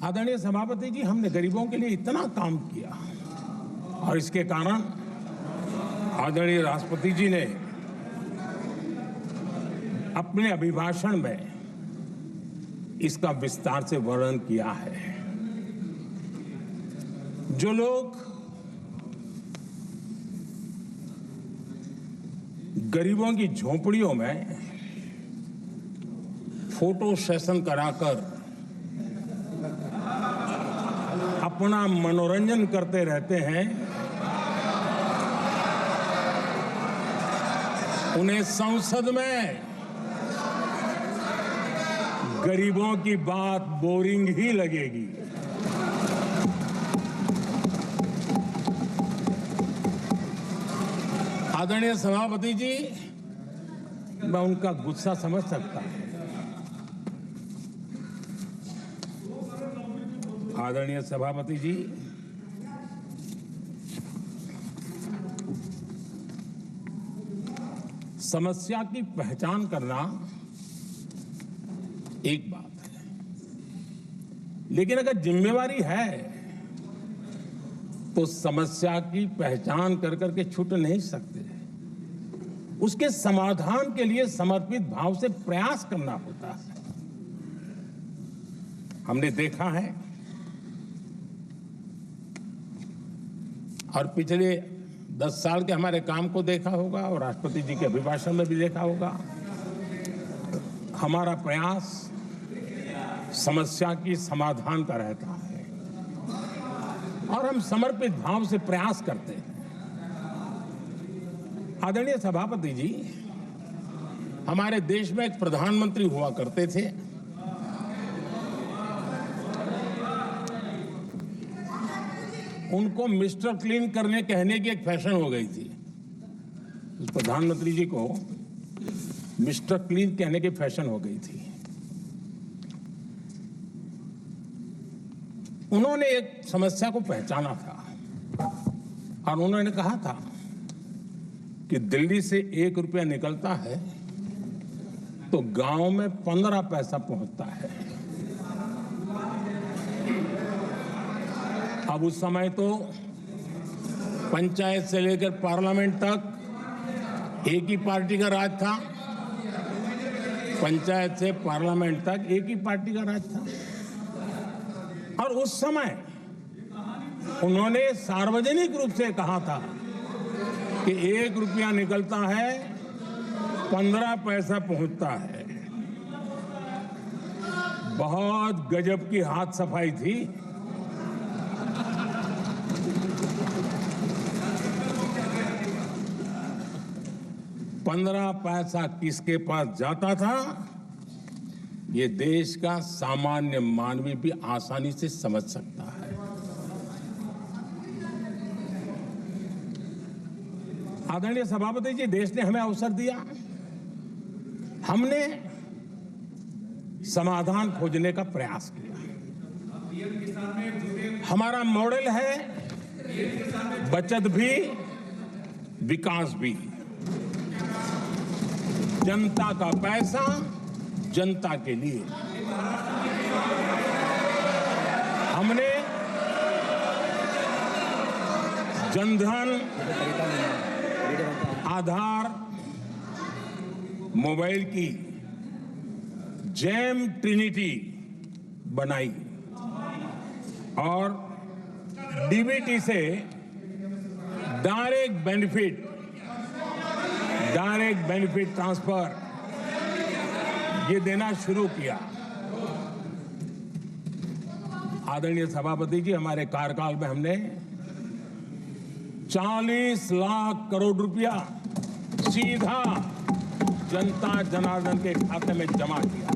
आदरणीय सभापति जी, हमने गरीबों के लिए इतना काम किया और इसके कारण आदरणीय राष्ट्रपति जी ने अपने अभिभाषण में इसका विस्तार से वर्णन किया है। जो लोग गरीबों की झोपड़ियों में फोटो सेशन कराकर अपना मनोरंजन करते रहते हैं, उन्हें संसद में गरीबों की बात बोरिंग ही लगेगी। आदरणीय सभापति जी, मैं उनका गुस्सा समझ सकता हूं। आदरणीय सभापति जी, समस्या की पहचान करना एक बात है, लेकिन अगर जिम्मेवारी है तो समस्या की पहचान कर करके छूट नहीं सकते। उसके समाधान के लिए समर्पित भाव से प्रयास करना होता है। हमने देखा है और पिछले 10 साल के हमारे काम को देखा होगा और राष्ट्रपति जी के अभिभाषण में भी देखा होगा। हमारा प्रयास समस्या की समाधान का रहता है और हम समर्पित भाव से प्रयास करते हैं। आदरणीय सभापति जी, हमारे देश में एक प्रधानमंत्री हुआ करते थे। उनको मिस्टर क्लीन करने कहने की एक फैशन हो गई थी। उस प्रधानमंत्री जी को मिस्टर क्लीन कहने की फैशन हो गई थी। उन्होंने एक समस्या को पहचाना था और उन्होंने कहा था कि दिल्ली से 1 रुपया निकलता है तो गांव में 15 पैसा पहुंचता है। अब उस समय तो पंचायत से लेकर पार्लियामेंट तक एक ही पार्टी का राज था। पंचायत से पार्लियामेंट तक एक ही पार्टी का राज था और उस समय उन्होंने सार्वजनिक रूप से कहा था कि 1 रुपया निकलता है 15 पैसा पहुंचता है। बहुत गजब की हाथ सफाई थी। पंद्रह पैसा किसके पास जाता था, ये देश का सामान्य मानवी भी आसानी से समझ सकता है। आदरणीय सभापति जी, देश ने हमें अवसर दिया, हमने समाधान खोजने का प्रयास किया। हमारा मॉडल है बचत भी विकास भी। जनता का पैसा जनता के लिए। हमने जनधन, आधार, मोबाइल की जेम ट्रिनिटी बनाई और डीबीटी से डायरेक्ट बेनिफिट ट्रांसफर ये देना शुरू किया। आदरणीय सभापति जी, हमारे कार्यकाल में हमने 40 लाख करोड़ रुपया सीधा जनता जनार्दन के खाते में जमा किया।